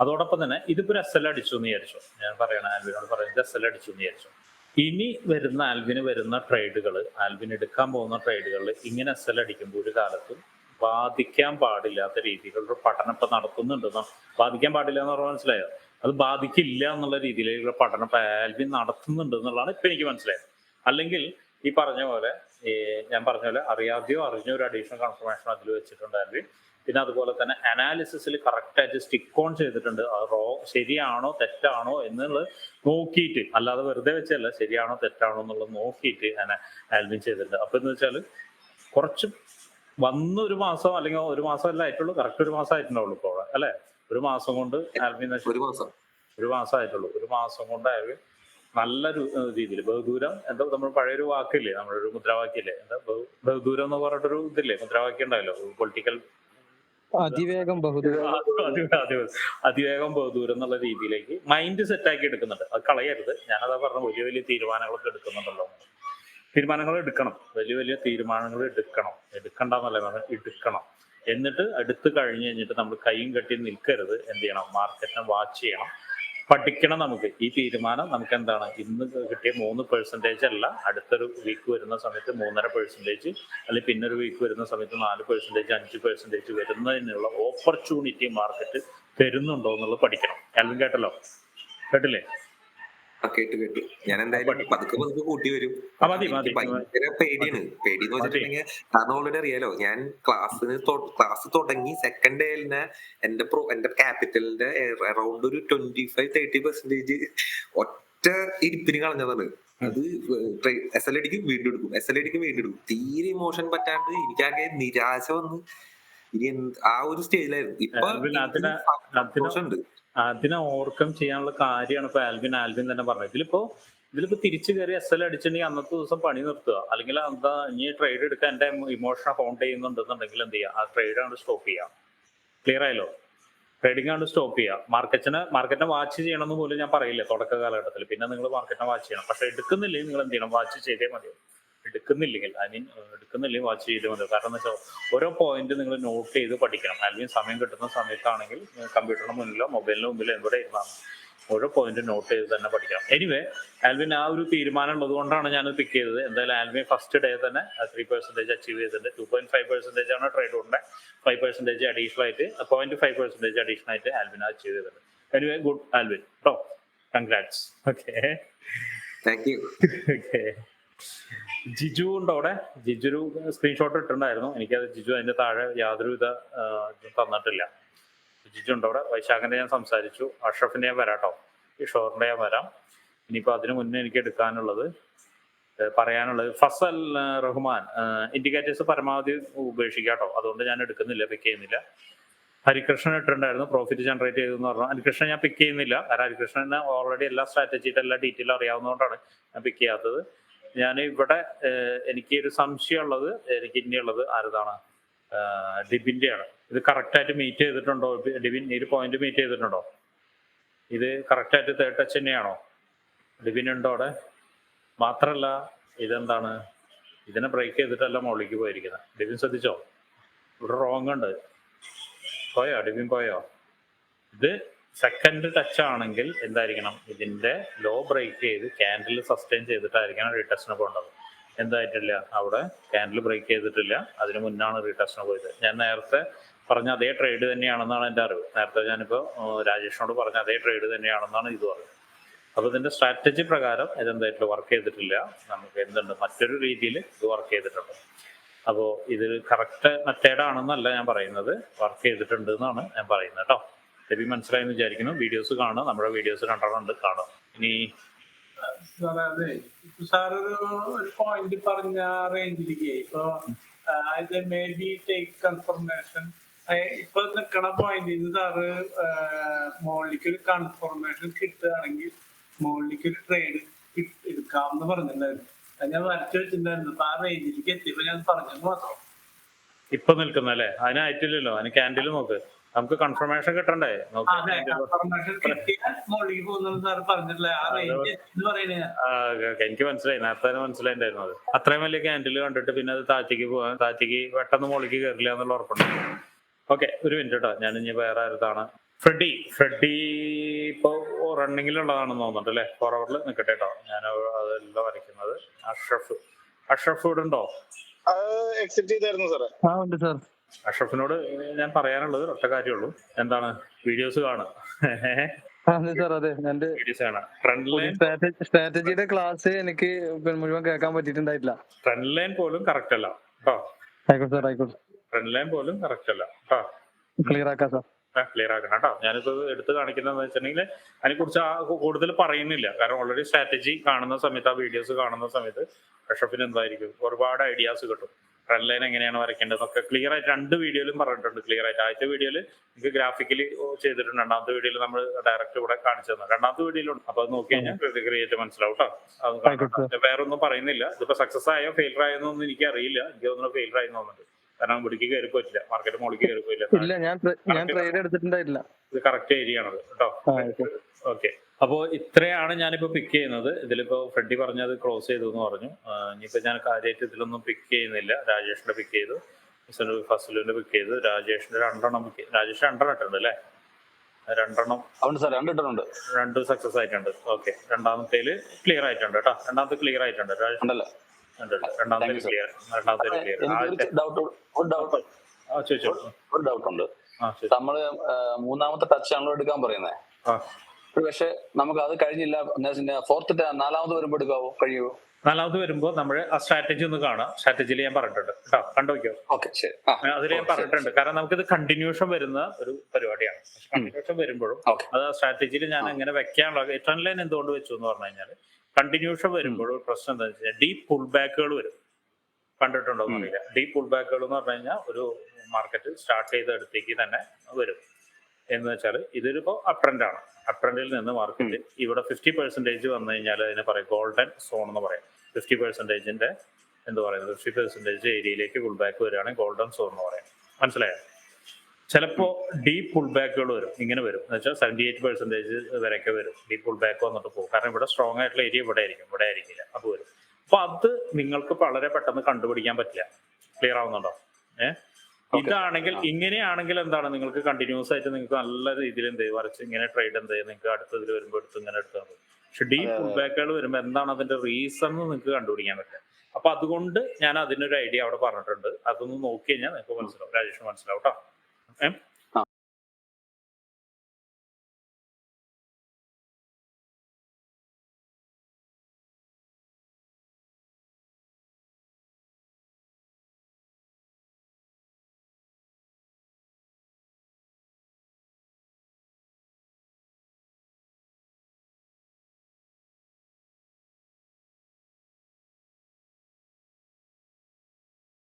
അതോടൊപ്പം തന്നെ ഇതിപ്പോ SL അടിച്ചു എന്ന് വിചാരിച്ചു. ഞാൻ പറയണ ആൽവിനോട് പറയുന്നത് SL അടിച്ചു എന്ന് വിചാരിച്ചു. ഇനി വരുന്ന ആൽവിന് വരുന്ന ട്രേഡുകൾ, ആൽവിൻ എടുക്കാൻ പോകുന്ന ട്രേഡുകളിൽ ഇങ്ങനെ SL അടിക്കുമ്പോൾ ഒരു കാലത്തും ബാധിക്കാൻ പാടില്ലാത്ത രീതിയിലുള്ള പഠനം ഇപ്പൊ നടത്തുന്നുണ്ടെന്നോ. ബാധിക്കാൻ പാടില്ല എന്ന് പറഞ്ഞാൽ മനസ്സിലായോ? അത് ബാധിക്കില്ല എന്നുള്ള രീതിയിലുള്ള പഠനം ഇപ്പൊ ആൽവിൻ നടത്തുന്നുണ്ട് എന്നുള്ളതാണ് ഇപ്പൊ എനിക്ക് മനസ്സിലായത്. അല്ലെങ്കിൽ ഈ പറഞ്ഞ പോലെ ഞാൻ പറഞ്ഞ പോലെ അറിയാതെയോ അറിഞ്ഞോ ഒരു അഡീഷണൽ കൺഫർമേഷൻ അതിൽ വെച്ചിട്ടുണ്ട് ആൽവിൻ. പിന്നെ അതുപോലെ തന്നെ അനാലിസിസിൽ കറക്റ്റായിട്ട് സ്റ്റിക്ക് ഓൺ ചെയ്തിട്ടുണ്ട്. അത് ശരിയാണോ തെറ്റാണോ എന്നുള്ളത് നോക്കിയിട്ട്, അല്ലാതെ വെറുതെ വെച്ചല്ല, ശരിയാണോ തെറ്റാണോ എന്നുള്ളത് നോക്കിയിട്ട് ആൽവിൻ ചെയ്തിട്ടുണ്ട്. അപ്പൊ എന്ന് വെച്ചാൽ കുറച്ച് വന്ന് ഒരു മാസം അല്ലെങ്കിൽ ഒരു മാസം അല്ല ആയിട്ടുള്ളൂ, കറക്റ്റ് ഒരു മാസം ആയിട്ടുണ്ടാവുള്ളൂ ഇപ്പോൾ അല്ലെ. ഒരു മാസം കൊണ്ട് ആൽവിൻ ഒരു മാസം ആയിട്ടുള്ളൂ. ഒരു മാസം കൊണ്ട് ആൽവിൻ നല്ലൊരു രീതിയിൽ ബഹുദൂരം, എന്താ നമ്മൾ പഴയൊരു വാക്കില്ലേ, നമ്മളൊരു മുദ്രാവാക്യല്ലേ, എന്താ ബഹുദൂരം എന്ന് പറഞ്ഞിട്ടൊരു ഇതില്ലേ, മുദ്രാവാക്യം ഉണ്ടായല്ലോ, പൊളിറ്റിക്കൽ അതിവേഗം ബഹുദൂരം എന്നുള്ള രീതിയിലേക്ക് മൈൻഡ് സെറ്റ് ആക്കി എടുക്കുന്നുണ്ട്. അത് കളയരുത്. ഞാനതാ പറഞ്ഞ വലിയ വലിയ തീരുമാനങ്ങളൊക്കെ എടുക്കുന്നുണ്ടല്ലോ. തീരുമാനങ്ങൾ എടുക്കണം, വലിയ വലിയ തീരുമാനങ്ങൾ എടുക്കണ്ടെന്നല്ല പറഞ്ഞത്, എടുക്കണം. എന്നിട്ട് എടുത്തു കഴിഞ്ഞിട്ട് നമ്മൾ കൈയും കെട്ടി നിൽക്കരുത്. എന്ത് ചെയ്യണം? മാർക്കറ്റിനെ വാച്ച് ചെയ്യണം, പഠിക്കണം. നമുക്ക് ഈ തീരുമാനം നമുക്ക് എന്താണ്, ഇന്ന് കിട്ടിയ 3% അല്ല, അടുത്തൊരു വീക്ക് വരുന്ന സമയത്ത് 3.5%, അല്ലെങ്കിൽ പിന്നെ ഒരു വീക്ക് വരുന്ന സമയത്ത് 4%, 5% വരുന്നതിനുള്ള ഓപ്പർച്യൂണിറ്റി മാർക്കറ്റ് തരുന്നുണ്ടോ എന്നുള്ളത് പഠിക്കണം. ആൽവിൻ കേട്ടില്ലേ? കേട്ടു. ഞാൻ എന്തായാലും പതുക്കെ കൂട്ടി വരും. ഭയങ്കര പേടിയാണ്. പേടിന്ന് വെച്ചിട്ടുണ്ടെങ്കിൽ, കാരണം ഓൾറെഡി അറിയാലോ, ഞാൻ ക്ലാസ് തുടങ്ങി സെക്കൻഡ് ഡേയിൽ തന്നെ എന്റെ ക്യാപിറ്റലിന്റെ അറൌണ്ട് ഒരു 25-30% ഒറ്റ ഇരിപ്പിന് കളഞ്ഞതാണ്. അത് SL അടിക്കും വീണ്ടും എടുക്കും. തീരെ ഇമോഷൻ പറ്റാണ്ട് എനിക്കാകെ നിരാശ വന്ന് ഇനി ആ ഒരു സ്റ്റേജിലായിരുന്നു. ഇപ്പൊ സന്തോഷമുണ്ട്. അതിനെ ഓവർകം ചെയ്യാനുള്ള കാര്യമാണ് ഇപ്പൊ ആൽവിൻ തന്നെ പറഞ്ഞത്. ഇതിലിപ്പോ തിരിച്ചു കയറി SL അടിച്ചിട്ടുണ്ടെങ്കിൽ അന്നത്തെ ദിവസം പണി നിർത്തുക, അല്ലെങ്കിൽ എന്താ ഇനി ട്രേഡ് എടുക്കാൻ എന്റെ ഇമോഷനെ ഹോണ്ട് ചെയ്യുന്നുണ്ടെന്നുണ്ടെങ്കിൽ എന്ത് ചെയ്യുക, ആ ട്രേഡ് ആണ് സ്റ്റോപ്പ് ചെയ്യുക. ക്ലിയർ ആയല്ലോ? ട്രേഡിംഗ് ആണ് സ്റ്റോപ്പ് ചെയ്യുക. മാർക്കറ്റിനെ വാച്ച് ചെയ്യണമെന്ന് പോലും ഞാൻ പറയില്ല തുടക്ക കാലഘട്ടത്തിൽ. പിന്നെ നിങ്ങൾ മാർക്കറ്റിനെ വാച്ച് ചെയ്യണം. പക്ഷെ എടുക്കുന്നില്ലെങ്കിൽ നിങ്ങൾ എന്ത് ചെയ്യണം? വാച്ച് ചെയ്തേ മതിയോ. എടുക്കുന്നില്ലെങ്കിൽ വാച്ച് ചെയ്തേ മതിയോ. കാരണം എന്ന് വെച്ചാൽ ഓരോ പോയിന്റ് നിങ്ങൾ നോട്ട് ചെയ്ത് പഠിക്കണം. ആൽവിൻ സമയം കിട്ടുന്ന സമയത്താണെങ്കിൽ കമ്പ്യൂട്ടറിന് മുന്നിലോ മൊബൈലിന് മുമ്പിലോ എവിടെ ഇരുന്നാണ് ഓരോ പോയിന്റ് നോട്ട് ചെയ്ത് തന്നെ പഠിക്കണം. എനിവേ, ആൽവിൻ ആ ഒരു തീരുമാനം ഉള്ളത് കൊണ്ടാണ് ഞാൻ പിക്ക് ചെയ്തത്. എന്തായാലും ആൽവിൻ ഫസ്റ്റ് ഡേ തന്നെ 3% അച്ചീവ് ചെയ്തിട്ടുണ്ട്. 2.5% ആണ് ട്രേഡ് കൊണ്ട് 5% അഡീഷണൽ ആയിട്ട് 0.5% അഡീഷണൽ ആയിട്ട് ആൽവിൻ അച്ചീവ് ചെയ്തിട്ടുണ്ട്. എനിവേ, ഗുഡ് ആൽവിൻ കേട്ടോ, കൺഗ്രാറ്റ്സ്. ഓക്കെ, ജിജു ഉണ്ടോ അവിടെ? ജിജു ഒരു സ്ക്രീൻഷോട്ട് ഇട്ടിട്ടുണ്ടായിരുന്നു. എനിക്കത് ജിജു അതിന്റെ താഴെ യാതൊരു വിധ തന്നിട്ടില്ല. ജിജു ഉണ്ടോ അവിടെ? വൈശാഖന്റെ ഞാൻ സംസാരിച്ചു. അഷ്റഫിന്റെ ഞാൻ വരാം കേട്ടോ, കിഷോറിന്റെ ഞാൻ വരാം. ഇനിയിപ്പോ അതിനു മുന്നേ എനിക്ക് പറയാനുള്ളത് ഫസൽ റഹ്മാൻ, ഇൻഡിക്കേറ്റേഴ്സ് പരമാവധി ഉപേക്ഷിക്കാട്ടോ, അതുകൊണ്ട് ഞാൻ എടുക്കുന്നില്ല, പിക്ക് ചെയ്യുന്നില്ല. ഹരികൃഷ്ണൻ ഇട്ടിട്ടുണ്ടായിരുന്നു പ്രോഫിറ്റ് ജനറേറ്റ് ചെയ്തെന്ന് പറഞ്ഞു. ഹരികൃഷ്ണൻ ഞാൻ പിക്ക് ചെയ്യുന്നില്ല, കാരണം ഹരികൃഷ്ണന് ഓൾറെഡി എല്ലാ സ്ട്രാറ്റജിയുടെ എല്ലാ ഡീറ്റെയിൽ അറിയാവുന്നതുകൊണ്ടാണ് ഞാൻ പിക്ക് ചെയ്യാത്തത്. ഞാൻ ഇവിടെ എനിക്ക് ഒരു സംശയമുള്ളത്, എനിക്ക് ഇനിയുള്ളത് ആരതാണ്, ഡിബിന്റെ ആണ്. ഇത് കറക്റ്റായിട്ട് മീറ്റ് ചെയ്തിട്ടുണ്ടോ ഡിബിൻ? ഈ ഒരു പോയിന്റ് മീറ്റ് ചെയ്തിട്ടുണ്ടോ? ഇത് കറക്റ്റായിട്ട് തേർഡ് ടച്ച് തന്നെയാണോ? ഡിബിൻ ഉണ്ടോ അവിടെ? മാത്രല്ല ഇതെന്താണ്, ഇതിനെ ബ്രേക്ക് ചെയ്തിട്ടല്ല മുകളിലേക്ക് പോയിരിക്കുന്നത്. ഡിബിൻ ശ്രദ്ധിച്ചോ? ഇവിടെ റോങ് ഉണ്ട്. പോയോ ഡിബിൻ? പോയോ? ഇത് സെക്കൻഡ് ടച്ച് ആണെങ്കിൽ എന്തായിരിക്കണം, ഇതിന്റെ ലോ ബ്രേക്ക് ചെയ്ത് ക്യാൻഡിൽ സസ്റ്റെയിൻ ചെയ്തിട്ടായിരിക്കണം റീടെസ്റ്റിന് പോകേണ്ടത്. എന്തായിട്ടില്ല, അവിടെ ക്യാൻഡിൽ ബ്രേക്ക് ചെയ്തിട്ടില്ല, അതിന് മുന്നാണ് റീടെസ്റ്റിന് പോയത്. ഞാൻ നേരത്തെ പറഞ്ഞ അതേ ട്രേഡ് തന്നെയാണെന്നാണ് എൻ്റെ അറിവ്. നേരത്തെ ഞാനിപ്പോൾ രാജേഷിനോട് പറഞ്ഞ അതേ ട്രേഡ് തന്നെയാണെന്നാണ് ഇത് പറയുന്നത്. അപ്പോൾ ഇതിന്റെ സ്ട്രാറ്റജി പ്രകാരം ഇതെന്തായിട്ട് വർക്ക് ചെയ്തിട്ടില്ല. നമുക്ക് എന്തുണ്ട്, മറ്റൊരു രീതിയിൽ ഇത് വർക്ക് ചെയ്തിട്ടുണ്ട്. അപ്പോൾ ഇത് കറക്റ്റ് മെത്തേഡാണെന്നല്ല ഞാൻ പറയുന്നത്, വർക്ക് ചെയ്തിട്ടുണ്ട് എന്നാണ് ഞാൻ പറയുന്നത് കേട്ടോ. രവി മനസ്സിലായെന്ന് വിചാരിക്കുന്നു. വീഡിയോസ് കാണുക, നമ്മുടെ വീഡിയോസ് കണ്ടിട്ടുണ്ട്, കാണുക. ഇനി സാറേ അതെ ഇപ്പൊ സാർ ഒരു പോയിന്റ് പറഞ്ഞ റേഞ്ചിലേക്ക് ഇപ്പൊ ഇത് മേ ബി ടേക്ക് കൺഫർമേഷൻ ഇപ്പൊ നിൽക്കണ പോയിന്റിൽ നിന്ന് സാറ് മുകളിലേക്ക് ഒരു കൺഫർമേഷൻ കിട്ടുകയാണെങ്കിൽ മുകളിലേക്ക് ഒരു ട്രേഡ് എടുക്കാമെന്ന് പറഞ്ഞിട്ടുണ്ടായിരുന്നു. അത് ഞാൻ വരച്ചു വെച്ചിട്ടുണ്ടായിരുന്നു. അപ്പൊ ആ റേഞ്ചിലേക്ക് എത്തിയപ്പോ ഞാൻ പറഞ്ഞത് മാത്രം. ഇപ്പൊ നിൽക്കുന്ന അല്ലേ, അതിനായിട്ടില്ലല്ലോ, അതിന് ക്യാൻഡിൽ നോക്ക്, നമുക്ക് കൺഫർമേഷൻ കിട്ടണ്ടേ. അതെ കൺഫർമേഷൻ കിട്ടിയാൽ മുകളിലേക്ക് പോകുന്ന സാർ പറഞ്ഞിട്ടില്ല. ആ റേഞ്ച് എന്ന് പറയുന്നത് എനിക്ക് മനസ്സിലായി, നേരത്തെ തന്നെ മനസ്സിലായിട്ടുണ്ടായിരുന്നു. അത് അത്രയും വലിയ ക്യാൻഡിൽ കണ്ടിട്ട് പിന്നെ അത് താഴ്ചക്ക് പോകാൻ, താഴ്ചക്ക് പെട്ടെന്ന് മുകളിലേക്ക് കയറില്ല എന്നുള്ള ഉറപ്പുണ്ട്. ഓക്കെ, ഒരു മിനിറ്റ് കേട്ടോ, ഞാൻ ഇനി വേറെ ആരതാണ്. ഫ്രെഡി ഇപ്പൊ റണ്ണിങ്ങിലുള്ളതാണെന്ന് തോന്നുന്നുണ്ട് അല്ലെ. ഫോർവേഡിൽ നിൽക്കട്ടെ കേട്ടോ, ഞാൻ അതെല്ലാം വരയ്ക്കുന്നത്. അഷ്റഫ് ഇവിടെ ഉണ്ടോ? എക്സിറ്റ് ചെയ്തായിരുന്നു സാറേ. ഉണ്ട് സാർ. അഷ്റഫിനോട് ഞാൻ പറയാനുള്ളത് ഒറ്റ കാര്യമുള്ളൂ, എന്താണ്, വീഡിയോസ് കാണുക. അതെ സാർ, അതെ. എന്റെ വീഡിയോസ് കാണാം. ട്രെൻഡ് ലൈൻ, സ്ട്രാറ്റജിയുടെ ക്ലാസ് എനിക്ക് മുഴുവൻ കേൾക്കാൻ പറ്റിയിട്ടുണ്ടായിട്ടില്ല. ട്രെൻഡ് ലൈൻ പോലും കറക്റ്റ് അല്ല കേട്ടോ. ആയിക്കോട്ടെ സാർ, ആയിക്കോട്ടെ. ട്രെൻഡ് ലൈൻ പോലും കറക്റ്റ് അല്ല കേട്ടോ. ക്ലിയർ ആക്കാം സാർ. ക്ലിയർ ആക്കണം കേട്ടോ. ഞാനിപ്പോ എടുത്ത് കാണിക്കുന്നതെന്ന് വെച്ചിട്ടുണ്ടെങ്കിൽ അതിനെ കുറിച്ച് കൂടുതൽ പറയുന്നില്ല. കാരണം ഓൾറെഡി സ്ട്രാറ്റജി കാണുന്ന സമയത്ത്, ആ വീഡിയോസ് കാണുന്ന സമയത്ത് അഷ്റഫിന് എന്തായിരിക്കും ഒരുപാട് ഐഡിയാസ് കിട്ടും. ട്രെൻഡ് ലൈൻ എങ്ങനെയാണ് വരയ്ക്കേണ്ടതെന്നൊക്കെ ക്ലിയർ ആയിട്ട് 2 വീഡിയോയിലും പറഞ്ഞിട്ടുണ്ട്. ക്ലിയർ ആയിട്ട് ആദ്യത്തെ വീഡിയോയിൽ നിങ്ങൾക്ക് ഗ്രാഫിക്കലി ചെയ്തിട്ടുണ്ട്, രണ്ടാമത്തെ വീഡിയോയിൽ നമ്മൾ ഡയറക്റ്റ് ഇവിടെ കാണിച്ചു തന്നെ. രണ്ടാമത്തെ വീഡിയോയിലുണ്ട്. അപ്പൊ അത് നോക്കി കഴിഞ്ഞാൽ ക്രിയേറ്റ് മനസ്സിലാവും കേട്ടോ. വേറെ ഒന്നും പറയുന്നില്ല. ഇതിപ്പോ സക്സസ് ആയോ ഫെയിലർ ആയോ എന്നൊന്നും എനിക്ക് അറിയില്ല. എനിക്ക് തോന്നുന്നു ഫെയിലർ ആയി തോന്നുന്നുണ്ട്. കാരണം ഇവിടേക്ക് കയറി പോയിട്ടില്ല, മാർക്കറ്റ് മുകളിലേക്ക് കയറി പോയില്ല. ഇല്ല, ഞാൻ ട്രേഡ് എടുത്തിട്ടുണ്ടായിട്ടില്ല. ഇത് കറക്റ്റ് ഏരിയ ആണത് കേട്ടോ. ഓക്കെ, അപ്പോ ഇത്രയാണ് ഞാനിപ്പോ പിക്ക് ചെയ്യുന്നത്. ഇതിലിപ്പോ ഫ്രെഡി പറഞ്ഞത് ക്ലോസ് ചെയ്തു എന്ന് പറഞ്ഞു. ഇനിയിപ്പോ ഞാൻ കാര്യമായിട്ട് ഇതിലൊന്നും പിക്ക് ചെയ്യുന്നില്ല. രാജേഷിന്റെ പിക്ക് ചെയ്തു, ഫസലുവിന്റെ പിക്ക് ചെയ്തു, രാജേഷിന്റെ 2 പിക്ക് ചെയ്തു. രാജേഷ് 2 ഇട്ടുണ്ട് അല്ലേ? 2 2 സക്സസ് ആയിട്ടുണ്ട്. ഓക്കെ, രണ്ടാമത്തേല് ക്ലിയർ ആയിട്ടുണ്ട് കേട്ടോ. രണ്ടാമത്തെ ക്ലിയർ ആയിട്ടുണ്ട്. രണ്ടാമത്തെ ക്ലിയർ. ഒരു ഡൗട്ട് ഉണ്ട്. നമ്മള് 3ാമത്തെ ടച്ച് ആണല്ലോ എടുക്കാൻ പറയുന്നത്. പക്ഷെ നമുക്ക് അത് കഴിഞ്ഞില്ല. 4th 4ാമത് വരുമ്പോ എടുക്കാവോ? കഴിയുമോ? 4ാമത് വരുമ്പോ നമ്മള് ആ സ്ട്രാറ്റജി ഒന്ന് കാണാം. സ്ട്രാറ്റജിയിൽ ഞാൻ പറഞ്ഞിട്ടുണ്ട് കേട്ടോ, കണ്ടുവയ്ക്കോ. ഓക്കെ, ശരി. അതിൽ ഞാൻ പറഞ്ഞിട്ടുണ്ട്. കാരണം നമുക്കിത് കണ്ടിന്യൂഷൻ വരുന്ന ഒരു പരിപാടിയാണ്. കണ്ടിന്യൂഷൻ വരുമ്പോഴും അത് ആ സ്ട്രാറ്റജിയിൽ ഞാൻ എങ്ങനെ വെക്കാനുള്ള ട്രെൻഡ് ലൈൻ എന്തുകൊണ്ട് വെച്ചു എന്ന് പറഞ്ഞു കഴിഞ്ഞാൽ, കണ്ടിന്യൂഷൻ വരുമ്പോഴും പ്രശ്നം എന്താണെന്ന് വെച്ചാൽ ഡീപ്പ് പുൾ ബാക്കുകൾ വരും. കണ്ടിട്ടുണ്ടോ എന്നറിയില്ല. ഡീപ്പ് പുൾ ബാക്കുകൾ എന്ന് പറഞ്ഞു കഴിഞ്ഞാൽ ഒരു മാർക്കറ്റ് സ്റ്റാർട്ട് ചെയ്ത അടുത്തേക്ക് തന്നെ വരും. എന്ന് വെച്ചാൽ ഇതിലിപ്പോ അപ് ട്രെൻഡ് ആണ്. അപ് ട്രെൻഡിൽ നിന്ന് മാർക്കറ്റ് ഇവിടെ 50% വന്നു കഴിഞ്ഞാൽ അതിനെ പറയും ഗോൾഡൻ സോൺ എന്ന് പറയാം. 50%ന്റെ എന്ത് പറയുന്നത്, 50% ഏരിയയിലേക്ക് പുൾ ബാക്ക് വരികയാണെങ്കിൽ ഗോൾഡൻ സോൺ എന്ന് പറയാം. മനസ്സിലായോ? ചിലപ്പോ ഡീപ്പ് പുൾ ബാക്കുകൾ വരും, ഇങ്ങനെ വരും എന്ന് വെച്ചാൽ 78% വരെയൊക്കെ വരും. ഡീപ്പ് പുൾ ബാക്ക് വന്നിട്ട് പോകും. കാരണം ഇവിടെ സ്ട്രോങ് ആയിട്ടുള്ള ഏരിയ ഇവിടെ ആയിരിക്കില്ല. അത് വരും. അപ്പൊ അത് നിങ്ങൾക്ക് വളരെ പെട്ടെന്ന് കണ്ടുപിടിക്കാൻ പറ്റില്ല. ക്ലിയർ ആവുന്നുണ്ടോ? ഇതാണെങ്കിൽ ഇങ്ങനെയാണെങ്കിൽ എന്താണ്, നിങ്ങൾക്ക് കണ്ടിന്യൂസ് ആയിട്ട് നിങ്ങൾക്ക് നല്ല രീതിയിൽ എന്ത് ചെയ്യും വരച്ച് ഇങ്ങനെ ട്രേഡ് എന്ത് ചെയ്യും, നിങ്ങൾക്ക് അടുത്തതിൽ വരുമ്പോൾ ഇങ്ങനെ എടുത്താൽ മതി. പക്ഷെ ഡീപ്പ് പുൾ ബാക്കുകൾ വരുമ്പോൾ എന്താണ് അതിന്റെ റീസൺ എന്ന് നിങ്ങൾക്ക് കണ്ടുപിടിക്കാൻ പറ്റില്ല. അപ്പൊ അതുകൊണ്ട് ഞാൻ അതിനൊരു ഐഡിയ അവിടെ പറഞ്ഞിട്ടുണ്ട്. അതൊന്ന് നോക്കി കഴിഞ്ഞാൽ നിങ്ങൾക്ക് മനസ്സിലാവും. രാജേഷ് മനസ്സിലാവും കേട്ടോ.